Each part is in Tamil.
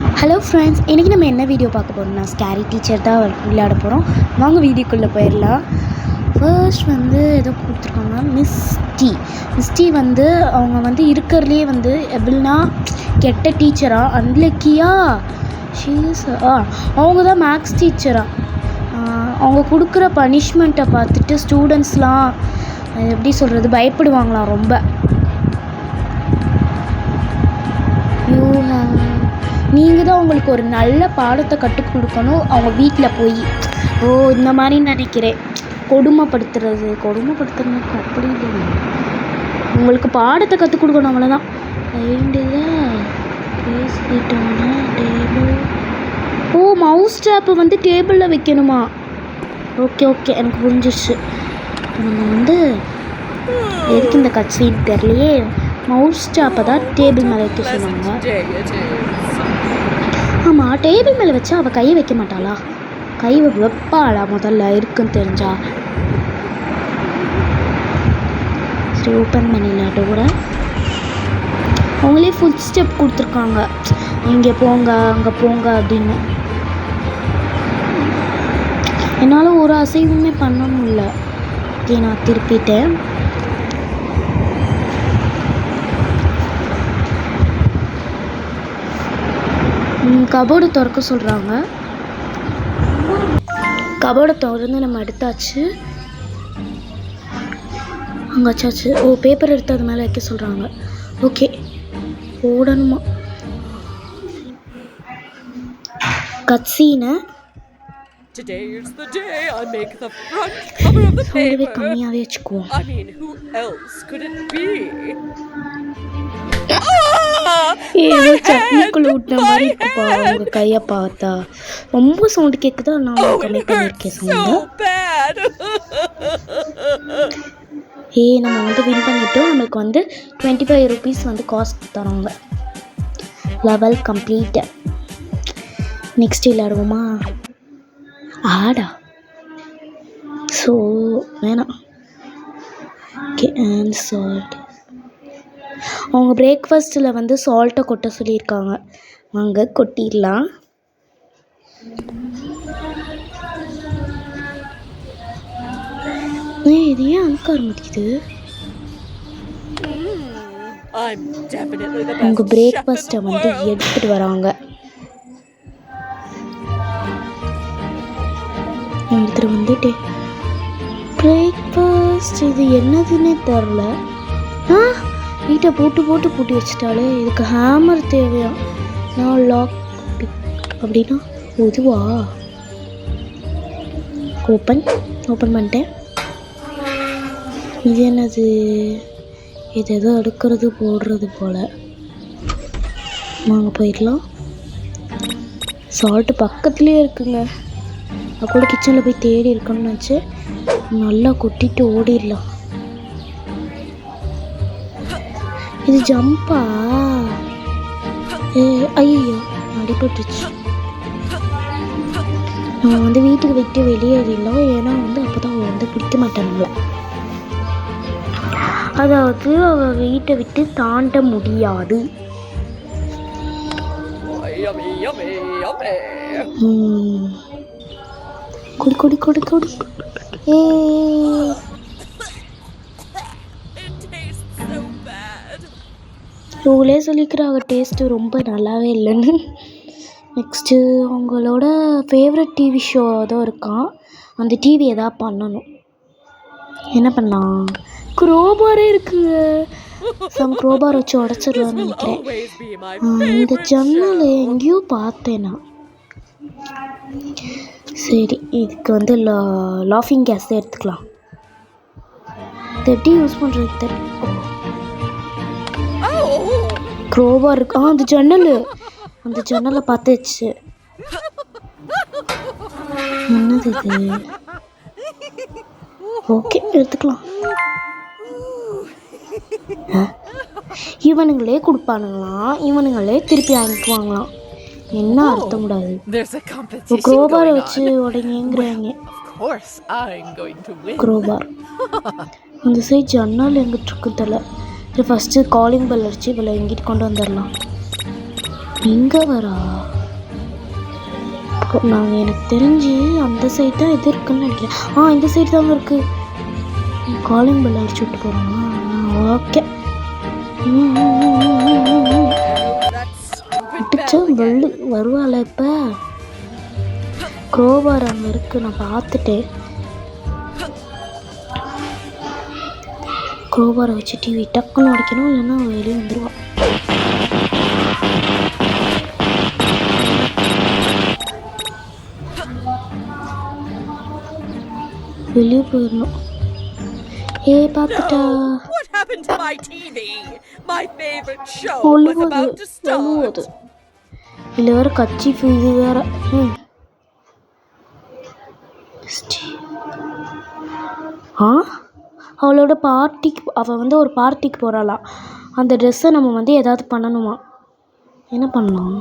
ஹலோ ஃப்ரெண்ட்ஸ், இன்றைக்கி நம்ம என்ன வீடியோ பார்க்க போகிறோம்னா ஸ்கேரி டீச்சர் தான் விளையாட போகிறோம். வாங்க வீடியோக்குள்ளே போயிடலாம். ஃபர்ஸ்ட் வந்து ஏதோ கொடுத்துருக்காங்க, மிஸ்டி வந்து அவங்க வந்து இருக்கிறதுலே வந்து எப்படின்னா கெட்ட டீச்சராக, அன்லக்கியாக அவங்க தான் மேக்ஸ் டீச்சராக. அவங்க கொடுக்குற பனிஷ்மெண்ட்டை பார்த்துட்டு ஸ்டூடெண்ட்ஸ்லாம் எப்படி சொல்கிறது பயப்படுவாங்களாம் ரொம்ப. நீங்கள் தான் அவங்களுக்கு ஒரு நல்ல பாடத்தை கற்றுக் கொடுக்கணும். அவங்க வீட்டில் போய் இந்த மாதிரி நினைக்கிறேன், கொடுமைப்படுத்துறதுக்கு அப்படி இல்லை, உங்களுக்கு பாடத்தை கற்றுக் கொடுக்கணும், அவ்வளோதான். பேசிட்டோன்னா டேபிள் மவுஸ் டேப்பு வந்து டேபிளில் வைக்கணுமா? ஓகே எனக்கு புரிஞ்சிடுச்சு. நம்ம வந்து எதுக்கு இந்த கட்சின்னு தெரியலையே. மவுஸ் டேப்பை தான் டேபிள் மேலே வைக்க சொன்னாங்க. ஆமாம், டேபிள் மேலே வச்சா அவள் கையை வைக்க மாட்டாளா? கை வைப்பாளா முதல்ல இருக்குன்னு தெரிஞ்சா? சரி, ஓப்பன் பண்ணிடலாம் டோரை. அவங்களே ஃபுட் ஸ்டெப் கொடுத்துருக்காங்க, இங்கே போங்க அங்கே போங்க அப்படின்னு. என்னால் ஒரு அசைவுமே பண்ண முடியல. நான் திருப்பிட்டேன். கபோர்டு திறக்க சொல்கிறாங்க. கபோர்டை திறந்து நம்ம எடுத்தாச்சு, அங்கே வச்சாச்சு. பேப்பர் எடுத்து அது மேலே வைக்க சொல்கிறாங்க. ஓகே, போடணுமா? கட்சீனை கம்மியாகவே வச்சுக்குவோம். ஏதோ சட்னிக்குள்ள விட்ட மாதிரி இருக்குப்பா உங்க கையை பார்த்தா. ரொம்ப சவுண்டு கேட்குதா? நான் கம்மி பண்ணியிருக்கேன் சவுண்டு. நம்ம வந்து வின் பண்ணிட்டோம். நம்மளுக்கு வந்து 25 rupees வந்து காஸ்ட் தராங்க. Level complete. நெக்ஸ்ட் விளையாடுவோமா? ஆடா ஸோ வேணாம். Okay, and salt. அவங்க பிரேக்ஃபாஸ்ட்டில் வந்து சால்ட்டை கொட்ட சொல்லியிருக்காங்க. வாங்க கொட்டிடலாம். இது ஏன் அமுக்க ஆரம்பிக்குது? அவங்க பிரேக்ஃபாஸ்ட்டை வந்து எடுத்துகிட்டு வராங்க. எடுத்துகிட்டு வந்துட்டு பிரேக்ஃபாஸ்ட் இது என்னதுன்னே தெரில. வீட்டை பூட்டி வச்சுட்டாலே. இதுக்கு ஹேமர் தேவையா? நான் லாக் அப்படின்னா இதுவா? ஓப்பன் பண்ணிட்டேன். இது என்னது? இது எதோ எடுக்கிறது போடுறது போல். நாங்கள் போயிடலாம். சால்ட்டு பக்கத்துலேயே இருக்குங்க. நான் கூட கிச்சனில் போய் தேடி இருக்கணும்னு நினச்சி நல்லா கொட்டிட்டு ஓடிடலாம். இது ஜம்பா? ஐயோ, அடிபட்டுச்சு. நம்ம வந்து வீட்டுக்கு விட்டு வெளியேறிடலாம். ஏன்னா வந்து அப்போ தான் அவள் வந்து பிடிக்க மாட்டானுங்கள. அதாவது அவள் வீட்டை விட்டு தாண்ட முடியாது. கொடி இவங்களே சொல்லிக்கிறாங்க டேஸ்ட்டு ரொம்ப நல்லாவே இல்லைன்னு. நெக்ஸ்ட்டு அவங்களோட ஃபேவரட் டிவி ஷோ தான் இருக்கான். அந்த டிவி எதாவது பண்ணணும். என்ன பண்ணலாம்? குரோபாரே இருக்குங்க. குரோபார் வச்சு உடச்சிடலான்னு நினைக்கிறேன். இந்த ஜன்னல் எங்கேயோ பார்த்தேன் நான். சரி, இதுக்கு வந்து லாஃபிங் கேஸ் தான் எடுத்துக்கலாம். இது எப்படி யூஸ் பண்ணுறது தெரியும். க்ரோபார் இருக்கு. அந்த ஜன்னலை பார்த்துச்சு. என்னது இது? ஓகே, எடுத்துக்கலாம். இவனுங்களே கொடுப்பானுங்களாம், இவனுங்களே திருப்பி அனுப்புவாங்களாம். என்ன அர்த்தம் கூடாது. க்ரோபாரை வச்சு உடனேங்கிறாங்க. க்ரோபார் அந்த சைட் ஜன்னல் எங்கிட்டு இருக்கு தெரியல. ஃபஸ்ட்டு காலிங் பெல் அடிச்சு இவளை எங்கிட்டு கொண்டு வந்துடலாம். எங்கே வரா? நாங்கள் எனக்கு தெரிஞ்சு அந்த சைடு தான் எது இருக்குன்னு நினைக்கிறேன். இந்த சைடு தாங்க இருக்குது. காலிங் பெல் அடிச்சு விட்டு போகிறோமா? ஓகே. அடிச்சா பெல்லு வருவாள். இப்போ க்ரோபார் அங்கே இருக்குது, நான் பார்த்துட்டேன். க்ரோபாரை வச்சு டிவி டக்குன்னு உடைக்கணும், இல்லைன்னா வெளியே வந்துடுவான். வெளியே போயிடணும். பார்த்துட்டா இல்லை வேற கட்சி இது வேற. அவளோட பார்ட்டிக்கு அவள் வந்து ஒரு பார்ட்டிக்கு போகிறாளாம். அந்த ட்ரெஸ்ஸை நம்ம வந்து ஏதாவது பண்ணணுமா? என்ன பண்ணலாம்?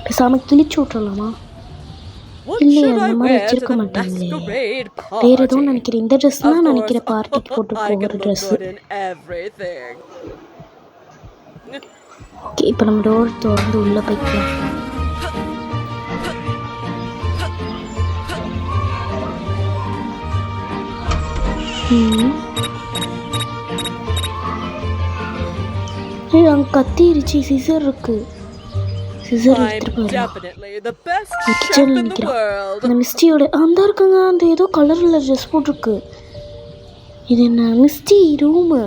பேசாமல் கிழிச்சு விட்றலாமா? இல்லையே, அந்த மாதிரி வச்சிருக்க மாட்டாங்களே. வேற எதுவும் நினைக்கிறேன். இந்த ட்ரெஸ் தான் நினைக்கிறேன் பார்ட்டிக்கு போட்டு போகிற ட்ரெஸ்ஸு. ஓகே, இப்போ நம்ம டோர் திறந்து உள்ளே போய்க்கலாம். அங்கே கத்திருச்சு. சிசர் இருக்கு. சிசர் எடுத்துட்டு கிச்சனில் நிற்கிறான். அந்த மிஸ்டியோட அந்த இருக்குங்க. அந்த ஏதோ கலரில் ட்ரெஸ் போட்டிருக்கு. இது என்ன மிஸ்டி ரூமு?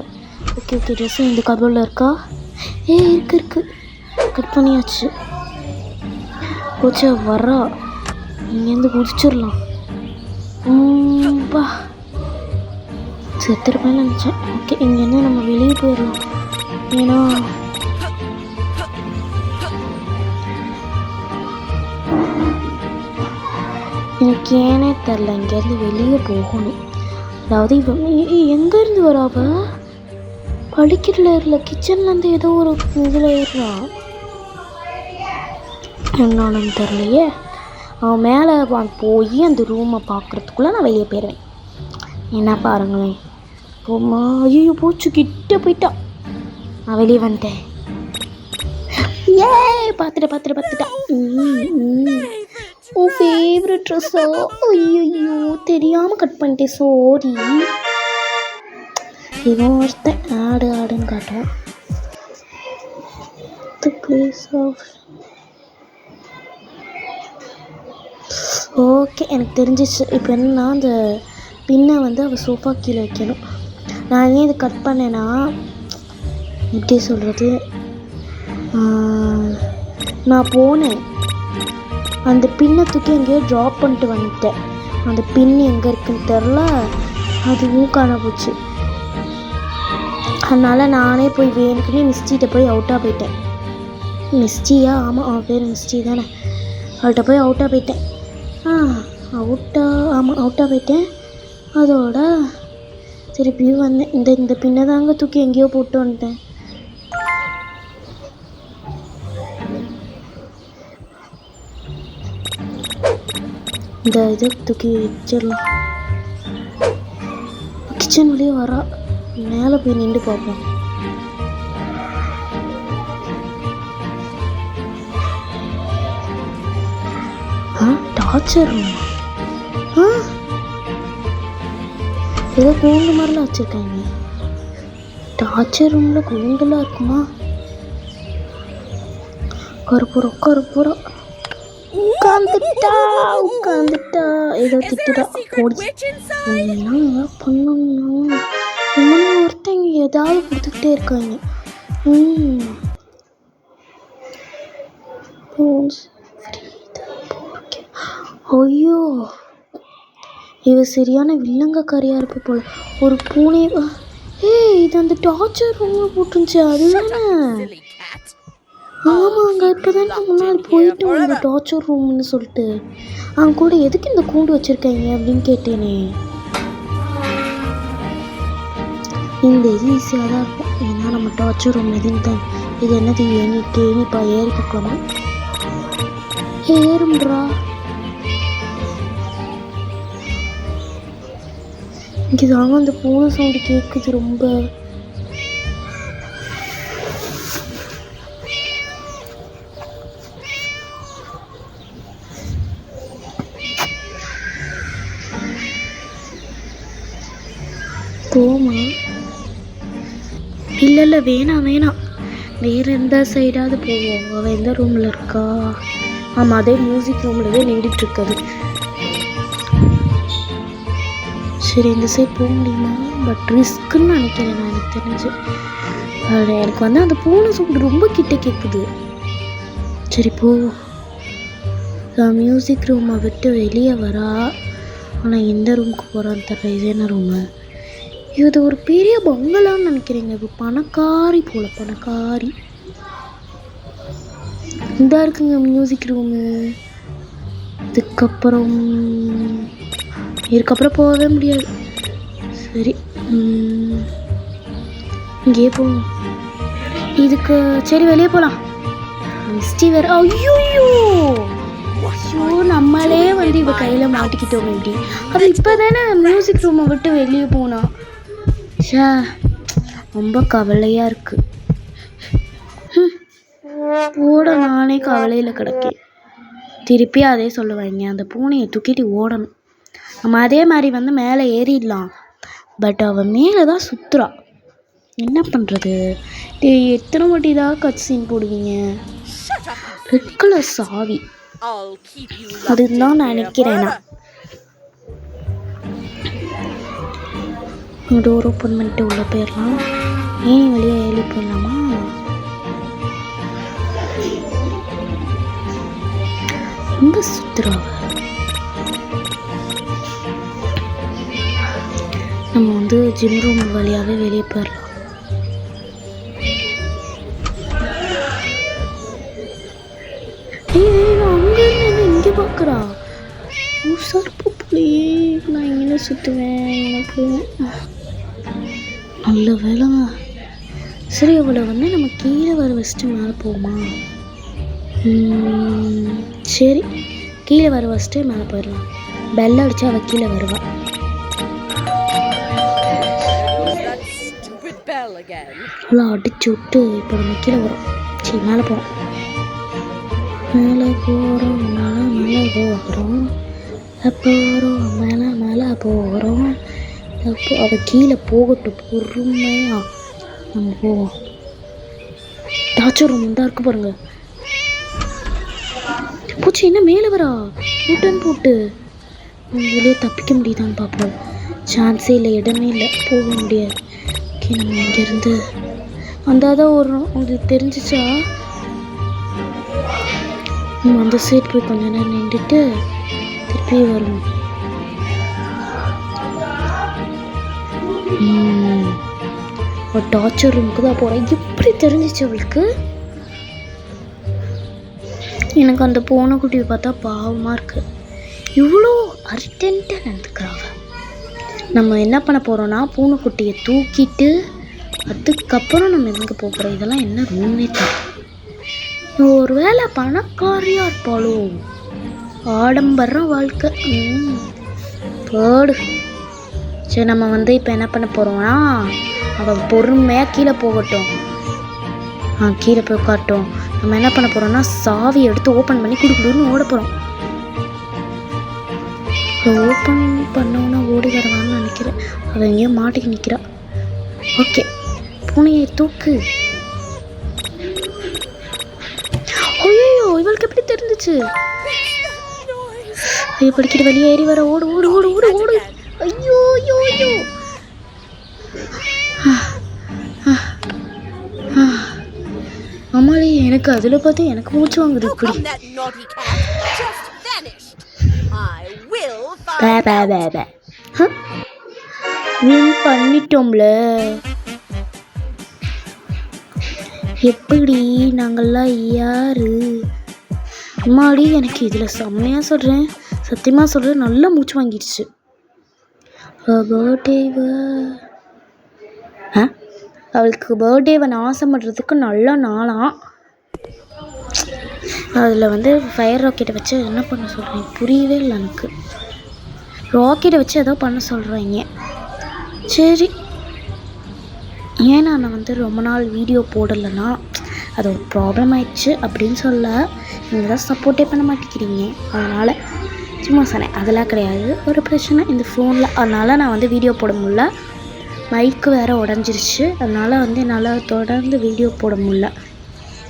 ஓகே ஓகே, ட்ரெஸ்ஸு இந்த கபோர்டில் இருக்கா? இருக்கு. கட் பண்ணியாச்சு. போச்சா வரா. இங்கேருந்து குதிச்சிடலாம். வா, செத்துருப்பேன்னு நினச்சேன். ஓகே, இங்கேருந்து நம்ம வெளியே போயிடலாம். ஏன்னா எனக்கு ஏனே தெரில, இங்கேருந்து வெளியே போகணும். அதாவது இவன் எங்கேருந்து வராவ? படிக்கட்டில் ஏறல, கிச்சன்லேருந்து ஏதோ ஒரு இதில் ஏறுறான். என்னன்னு தெரிலையே. அவன் மேலே போய் அந்த ரூமை பார்க்குறதுக்குள்ளே நான் வெளியே போயிடுவேன். என்ன பாருங்களேன். போமா. ஐயோ போச்சு, கிட்ட போயிட்டான். நான் வெளியே வந்துட்டேன். பார்த்துட்டேன். உன் ஃபேவரட் ட்ரெஸ்ஸோ? ஐயோ தெரியாமல் கட் பண்ணிட்டேன், சாரி. இவன் ஒருத்தன் ஆடுன்னு காட்டுவான். ஓகே, எனக்கு தெரிஞ்சிச்சு. இப்போ என்னன்னா, அந்த பின்னை வந்து அவள் சோஃபா கீழே வைக்கணும். நான் ஏன் இது கட் பண்ணேன்னா, எப்படி சொல்கிறது, நான் போனேன், அந்த பின்னை தூக்கி எங்கேயோ ட்ராப் பண்ணிட்டு வந்துட்டேன். அந்த பின் எங்கே இருக்குன்னு தெரில, அதுவும் காண போச்சு. அதனால் நானே போய் வேணுக்குன்னே மிஸ்டிகிட்ட போய் அவுட்டாக போயிட்டேன். மிஸ்டியா? ஆமாம், அவன் பேர் மிஸ்டி தானே. அவள்கிட்ட போய் அவுட்டாக போயிட்டேன். அவுட்டாக போயிட்டேன். அதோட திருப்பியும் வந்தேன். இந்த பின்னை தாங்க தூக்கி எங்கேயோ போட்டு வந்துட்டேன். இந்த இது தூக்கி வச்சிடலாம். கிச்சன் வழியே வரா. மேலே போய் நின்று பார்ப்போம். Torture room. ஏதோ கூண்டு மாதிரிலாம் வச்சுருக்காங்க. டார்ச்சர் ரூமில் கூண்டுலாம் இருக்குமா? கருப்புறம் உட்காந்துட்டா ஏதோ திட்டுடா. போடி எல்லாம் பண்ணணும். ஒருத்தங்க ஏதாவது கொடுத்துக்கிட்டே இருக்காங்க. ஐயோ, இவ சரியான வில்லங்கக்காரியா இருப்ப போல. ஒரு பூனை. இது அந்த டார்ச்சர் ரூம்ல போட்டுருந்துச்சு, அதுதானே? ஆமாங்க, இப்போதான் முன்னாடி போயிட்டு அந்த டார்ச்சர் ரூம்னு சொல்லிட்டு அவங்க கூட எதுக்கு இந்த கூண்டு வச்சுருக்காங்க அப்படின்னு கேட்டேனே. இந்த இது ஈஸியாக தான் இருக்கும். ஏன்னா நம்ம டார்ச்சர் ரூம் எதுன்னு தான். இது என்னது? ஏனிப்பா ஏறி பார்க்கலாமா? ஏறும்ன்றா. இங்கே தாங்க அந்த பூனை சவுண்டு கேட்குது ரொம்ப. இல்லை வேணாம் வேறு எந்த சைடாவது போவோம். அவள் எந்த ரூமில் இருக்கா? ஆமாம், அதே மியூசிக் ரூமில் தான் நின்றுட்டுருக்குது. சரி, இந்த சைட் போக முடியுமா? பட் ரிஸ்க்குன்னு நினைக்கிறேன் நான், எனக்கு தெரிஞ்சு. எனக்கு வந்து அந்த பூனை சவுண்டு ரொம்ப கிட்ட கேட்குது. சரி போவோம். மியூசிக் ரூமை விட்டு வெளியே வரா. ஆனால் எந்த ரூமுக்கு போகிறான்னு தெரியல. இது என்ன ரூமு? இது ஒரு பெரிய பங்களான்னு நினைக்கிறேங்க. இது பணக்காரி போல, பணக்காரி. இந்த இருக்குங்க மியூசிக் ரூமு. இதுக்கப்புறம் போகவே முடியாது. சரி, இங்கேயே போவோம். இதுக்கு சரி வெளியே போகலாம். மிஸ்டி வேறு. ஐயோ நம்மளே வந்து இவ கையில் மாட்டிக்கிட்டோம். எப்படி அது இப்போ தானே மியூசிக் ரூமை விட்டு வெளியே போனா. ஷா, ரொம்ப கவலையாக இருக்குது. ஓட நானே கவலையில் கிடக்கேன். திருப்பி அதே சொல்லுவாங்க, அந்த பூனையை தூக்கிட்டு ஓடணும். நம்ம அதே மாதிரி வந்து மேலே ஏறிடலாம். பட் அவள் மேலே தான் சுற்றுறா. என்ன பண்ணுறது? எத்தனை வாட்டி தான் கட் சீன் போடுவீங்க? ரெட் கலர் சாவி அதுதான் நான் நினைக்கிறேன். டோர் ஓப்பன் பண்ணிட்டு உள்ளே போயிடலாம். ஏன் வெளியே ஏறி போயிடலாமா? ரொம்ப சுற்றுறா. நம்ம வந்து ஜிம் ரூம் வழியாகவே வெளியே போயிடலாம். அங்கே இங்கே பார்க்குறா. சர்ப்பு புள்ளியே, நான் இங்கே சுற்றுவேன். எனக்கு நல்ல வேலைங்க. சரி, அவளை வந்து நம்ம கீழே வர வச்சுட்டு மேலே போவோமா? சரி, கீழே வர வச்சுட்டு மேலே போயிடலாம். பெல் அடித்தா அவள் கீழே வருவாள். நல்லா அடிச்சு விட்டு இப்போ நம்ம கீழே வரோம். சரி, மேலே போகிறோம். மேலே போகிறோம் மேலே போகிறோம். அப்போ அவள் கீழே போகட்டும், பொறுமையாக நம்ம போவோம். டார்ச்சர் ரூம் தான் இருக்கு பாருங்க. பூச்சி என்ன மேலே வரா? ரிட்டர்ன் போட்டு வெளியே தப்பிக்க முடியுதான்னு பார்ப்போம். சான்ஸே இல்லை, இடமே இல்லை, போக முடியாது. ஓகே, நம்ம இங்கேருந்து வந்தாதான் வரும். உங்களுக்கு தெரிஞ்சிச்சா? நம்ம அந்த சைட் போய் கொஞ்ச நேரம் நின்றுட்டு திருப்பி வருவோம். ஒரு டார்ச்சர் ரூமுக்கு தான் போகிறேன். எப்படி தெரிஞ்சிச்சு அவளுக்கு? எனக்கு அந்த பூனைக்குட்டியை பார்த்தா பாவமாக இருக்குது. இவ்வளோ அர்ஜென்ட்டாக நடந்துக்கிறாங்க. நம்ம என்ன பண்ண போகிறோன்னா, பூனைக்குட்டியை தூக்கிட்டு அதுக்கப்புறம் நம்ம எங்கே போகிறோம். இதெல்லாம் என்ன ரூம்னே தெரியும். ஒரு வேளை பணக்காரியாக இருப்பாளோ? ஆடம்பர வாழ்க்கை. போடு. சரி, நம்ம வந்து இப்போ என்ன பண்ண போகிறோம்னா, அவள் பொறுமையாக கீழே போகட்டும். கீழே போய் உட்காட்டும். நம்ம என்ன பண்ண போகிறோம்னா, சாவி எடுத்து ஓப்பன் பண்ணி குடுக்குடுன்னு ஓட போகிறோம். ஓப்பன் பண்ணோன்னா ஓடி வரவான்னு நினைக்கிறேன். அவள் எங்கேயோ மாட்டிக்கு நிற்கிறா. ஓகே, பூனையை தூக்கு. ஐயோ, இவளுக்கு எப்படி தெரிஞ்சிச்சு? ஐயோ, படிக்கிட்டு வெளியே ஏறி வர. ஓடு ஓடு ஓடு ஓடு ஓடு. ஐயோ ஐயோ ஐயோ. அம்மாடி, எனக்கு அதில் பார்த்து எனக்கு மூச்சு வாங்குது. இப்படி வின் பண்ணிட்டோம்ல. எப்படி நாங்கள்லாம் யாரு? அம்மாடி, எனக்கு இதில் செம்மையாக சொல்கிறேன், சத்தியமாக சொல்கிறேன், நல்லா மூச்சு வாங்கிடுச்சு. பர்த்டேவை அவளுக்கு பர்த்டேவை நாசம் பண்ணுறதுக்கு நல்ல நாளாம். அதில் வந்து ஃபயர் ராக்கெட்டை வச்சு என்ன பண்ண சொல்கிறேன் புரியவே இல்லை எனக்கு. ராக்கெட்டை வச்சு ஏதோ பண்ண சொல்கிறாங்க. சரி, ஏன்னா நான் வந்து ரொம்ப நாள் வீடியோ போடலைன்னா அது ஒரு ப்ராப்ளம் ஆயிடுச்சு அப்படின்னு சொல்ல. நீங்கள் தான் சப்போர்ட்டே பண்ண மாட்டேங்கிறீங்க. அதனால் சும்மா சொன்னேன். அதெல்லாம் கிடையாது, ஒரு பிரச்சனை இந்த ஃபோனில். அதனால் நான் வந்து வீடியோ போட முடியல. மைக்கு வேறு உடஞ்சிருச்சு. அதனால் வந்து என்னால் தொடர்ந்து வீடியோ போட முடில.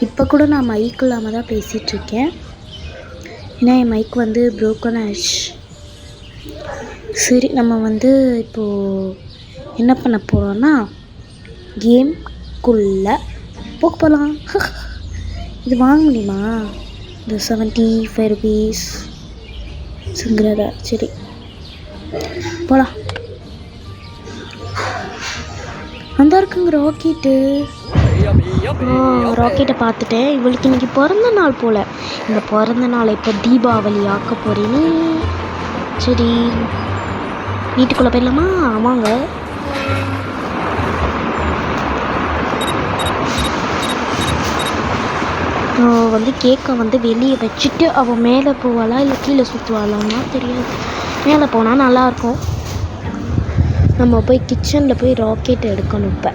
இப்போ கூட நான் மைக் இல்லாமல் தான் பேசிகிட்ருக்கேன். ஏன்னா என் மைக் வந்து ப்ரோக்கன் ஆயிடுச்சு. சரி, நம்ம வந்து இப்போது என்ன பண்ண போகிறோன்னா கேம்குள்ளே போகலாம். இது வாங்க முடியுமா? இந்த 75 rupees சிங்கிறத. சரி போகலாம். அந்த இருக்குங்க ராக்கெட்டு. ராக்கெட்டை பார்த்துட்டேன். இவளுக்கு இன்றைக்கி பிறந்த நாள் போல். இந்த பிறந்த நாளை இப்போ தீபாவளி ஆக்க போகிறேன்னு. சரி, வீட்டுக்குள்ளே போயிடலாமா? ஆமாங்க. வந்து கேக்கை வந்து வெளியே வச்சுட்டு அவள் மேலே போவாளா இல்லை கீழே சுற்றுவாளான்னா தெரியாது. மேலே போனால் நல்லாயிருக்கும். நம்ம போய் கிச்சனில் போய் ராக்கெட் எடுக்கணும். இப்போ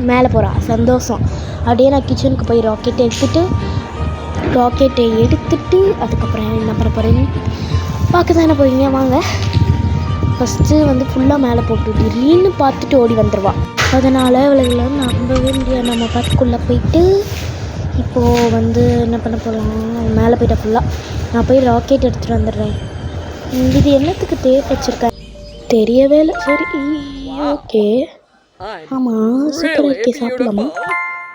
மேலே போகிறா, சந்தோஷம். அப்படியே நான் கிச்சனுக்கு போய் ராக்கெட்டை அதுக்கப்புறம் என்ன பண்ண போகிறேன்னு பார்க்க தானே போகிறீங்க. வாங்க. ஃபஸ்ட்டு வந்து ஃபுல்லாக மேலே போட்டு திடீர்னு பார்த்துட்டு ஓடி வந்துடுவா. அதனால் அவளுங்களாம் நம்பவே முடியாது. நம்ம பார்த்துக்குள்ளே போயிட்டு இப்போது வந்து என்ன பண்ண போகிறோம், மேலே போய்ட்டா ஃபுல்லாக. நான் போய் ராக்கெட் எடுத்துகிட்டு வந்துடுறேன். இது என்னத்துக்கு டேப் வச்சுருக்கேன் தெரியவே இல்லை. சரி, ஓகே. ஆமாம், சூப்பராக இருக்கே, சாப்பிடலாமா?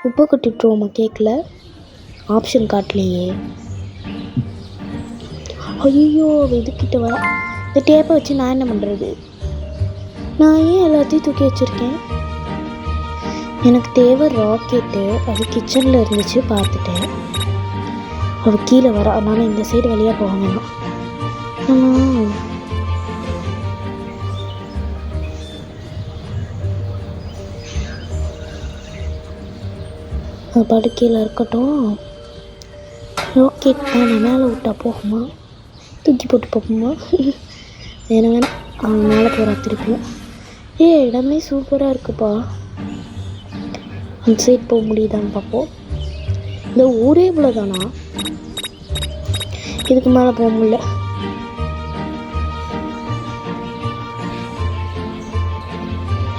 உப்பு கொட்டி விட்ருவோமா கேக்கில்? ஆப்ஷன் காட்டலையே. ஐயோ, இதுக்கிட்ட வர. இந்த டேப்பை வச்சு நான் என்ன பண்ணுறது? நான் ஏன் எல்லாத்தையும் தூக்கி வச்சுருக்கேன்? எனக்கு தேவை ராக்கெட்டு. அது கிச்சனில் இருந்துச்சு, பார்த்துட்டேன். அவள் கீழே வர, அதனால் இந்த சைடு வழியாக போக வேணாம். படுக்கையில் இருக்கட்டும். ராக்கெட் தானே, மேலே விட்டா போகுமா? தூக்கி போட்டு போகுமா? வேணாம். அவன் மேலே போகிறா திருப்பியும். இடமே சூப்பராக இருக்குப்பா. அந்த சைட் போக முடியுதான்னு பார்ப்போம். இந்த ஊரே இவ்வளோதானா? இதுக்கு மேலே போக முடியல.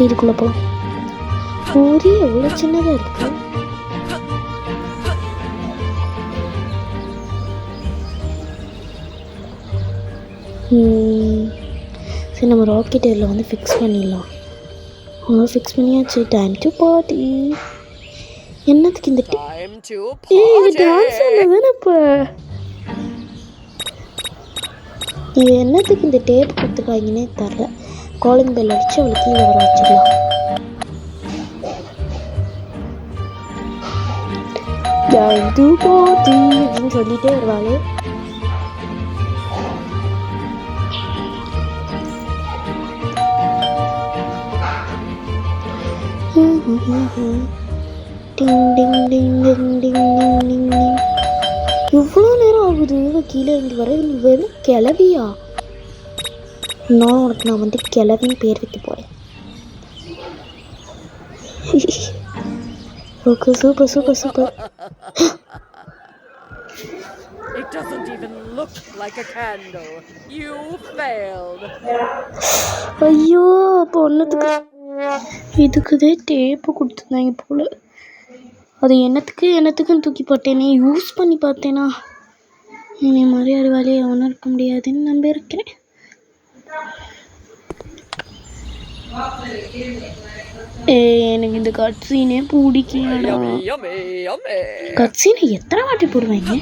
இதுக்குள்ளே போகலாம். ஊரே எவ்வளோ சின்னதாக இருக்கு. சரி, நம்ம ராக்கெட் இதில் வந்து ஃபிக்ஸ் பண்ணிடலாம். ஃபிக்ஸ் பண்ணியாச்சு. Time to party. என்னத்துக்கு இந்த டான்ஸ் தானே இப்போ? இது என்னத்துக்கு இந்த டேப் கொடுத்துருக்காங்கன்னே தெரில. காலிங் பெல் அடித்து அவளுக்கு கீழே வர வச்சுக்கலாம். டைம் டு பார்ட்டி அப்படின்னு சொல்லிகிட்டே வருவாள். இவ்வளோ நேரம் ஆகுது கீழே இருந்து வர. வெறும் கிளவியா? உனக்கு நான் வந்து கிளவின்னு பேர் வைக்க போகிறேன். Okay, super super super. It doesn't even look like a candle. You failed. ஐயோ, அப்போ ஒன்றுத்துக்கு இதுக்குதே டேப்பு கொடுத்துருந்தாங்க போல். அது என்னத்துக்குன்னு தூக்கி போட்டேனே. யூஸ் பண்ணி பார்த்தேனா இனி மாதிரி ஒரு வேலையை ஒன்றும் இருக்க முடியாதுன்னு நம்பி இருக்கிறேன். எனக்கு இந்த கட்சீனே பிடிக்கலடா. கட்சீனை எத்தனை வாட்டி போடுவாங்க?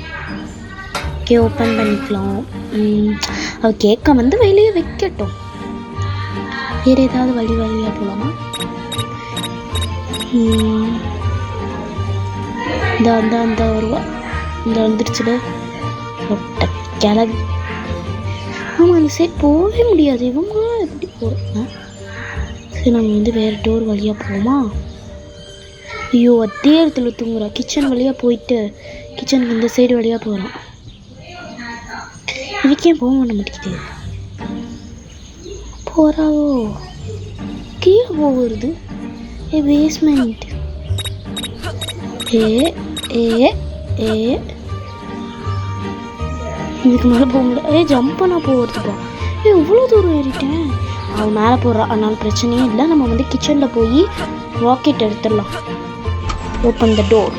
ஓகே, ஓப்பன் பண்ணிக்கலாம். அது கேட்க வந்து வெளியே வைக்கட்டும். வேறு ஏதாவது வழியாக போகலாமா? இந்த வருவா. இந்த வந்துடுச்சுல கிளவி. ஆமாம், அந்த சைட் போகவே முடியாது. இவங்க எப்படி போகிறோம்? சரி, நம்ம வந்து வேறு டோர் வழியாக போவோமா? ஐயோ, அதே இடத்துல தூங்குறா. கிச்சன் வழியாக போயிட்டு கிச்சனுக்கு இந்த சைடு வழியாக போகிறான். இதுக்கே போக மாட்டேங்குது. போகிறாவோ கீழே போகிறது. பேஸ்மெண்ட். இதுக்கு மேலே போக முடியல. ஜம்ப் பண்ணால் போகிறதுப்பா. எவ்வளோ தூரம் ஏறிட்டேன். அவன் மேலே போடுறான், அதனால பிரச்சனையே இல்லை. நம்ம வந்து கிச்சனில் போய் ராக்கெட் எடுத்துடலாம். Open the door.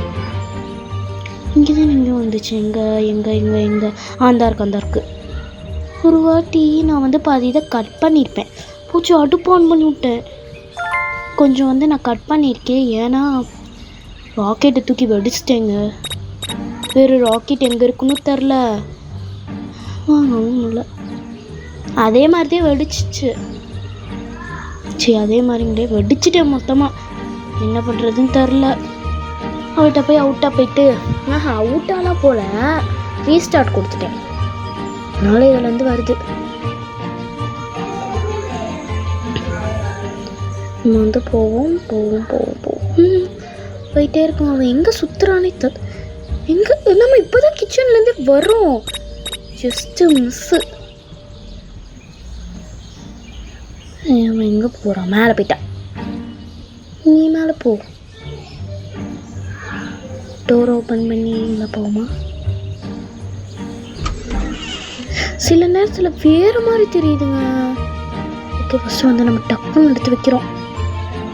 இங்கே தான் எங்கே வந்துச்சு? எங்கே அந்த இருக்கு. ஒரு வாட்டி நான் வந்து பாதி இதை கட் பண்ணியிருப்பேன். பூச்சி அடுப்பு ஆன் பண்ணி விட்டேன். கொஞ்சம் வந்து நான் கட் பண்ணியிருக்கேன், ஏன்னா ராக்கெட்டை தூக்கி வெடிச்சிட்டேங்க. வேறு ராக்கெட் எங்கே இருக்குன்னு தெரில. வாங்கவும் இல்லை. அதே மாதிரியே வெடிச்சிச்சு. சரி, அதே மாதிரிங்களே வெடிச்சிட்டேன் மொத்தமாக. என்ன பண்ணுறதுன்னு தெரில. அவள்கிட்ட போய் அவுட்டாக போயிட்டு அவுட்டாலாம் போல் ரீஸ்டார்ட் கொடுத்துட்டேன். அதனால இதுலேருந்து வருது. நம்ம வந்து போவோம் போயிட்டே இருக்கோம். அவன் எங்கே சுற்றுறானே எங்கே நம்ம இப்போ தான் கிச்சன்லேருந்து வரோம். Just miss. அவன் எங்கே போகிறான்? மேலே போயிட்டான். நீ மேலே போ. டோர் ஓப்பன் பண்ணி இங்கே போகுமா? சில நேரத்தில் வேறு மாதிரி தெரியுதுங்க. ஓகே, ஃபஸ்ட்டு வந்து நம்ம டக்குன்னு எடுத்து வைக்கிறோம்.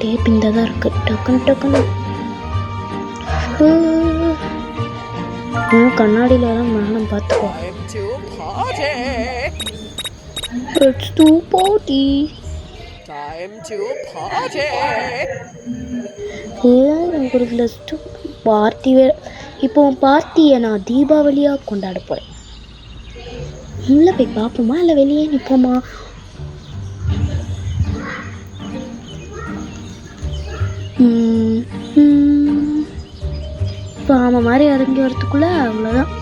டேப் இந்த தான் இருக்குது. டக்குன்னு இன்னும் கண்ணாடியில் தான் மேடம் பார்த்துக்கோ. Let's do party. Time to party. ஒரு லிஸ்ட்டு பார்ட்டி வேறு. இப்போ பார்ட்டியை நான் தீபாவளியாக கொண்டாட போகிறேன். உள்ளே போய் பார்ப்போமா இல்லை வெளியே நிற்போமா? இப்போ ஆமாம் மாதிரி இறங்கி வரத்துக்குள்ளே அவ்வளோதான்.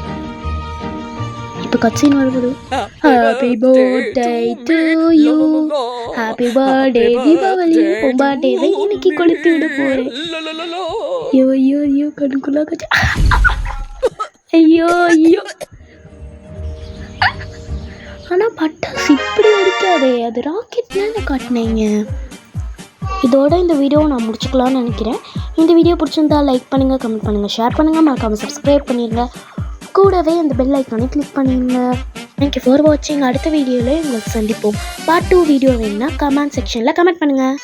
இப்போ கட்சின்னு வருவது. Happy birthday to you, happy birthday Deepavali. உன் பர்த்டேவை இன்னைக்கு கொளுத்து விட போகிறேன். ஐயோ கண்குள்ளா கட்சி. ஐயோ ஆனால் பட்டாசு இப்படி அடிக்காதே, அது ராக்கெட்னு காட்டினீங்க. இதோட இந்த வீடியோவை நான் முடிச்சுக்கலான்னு நினைக்கிறேன். இந்த வீடியோ பிடிச்சிருந்தா லைக் பண்ணுங்கள், கமெண்ட் பண்ணுங்கள், ஷேர் பண்ணுங்கள், மறக்காமல் சப்ஸ்கிரைப் பண்ணிடுங்க. கூடவே அந்த பெல் ஐக்கானை கிளிக் பண்ணிடுங்க. தேங்க்யூ ஃபார் வாட்சிங். அடுத்த வீடியோவில் உங்களுக்கு சந்திப்போம். பார்ட் 2 வீடியோ வேணுன்னா கமெண்ட் செக்ஷனில் கமெண்ட் பண்ணுங்கள்.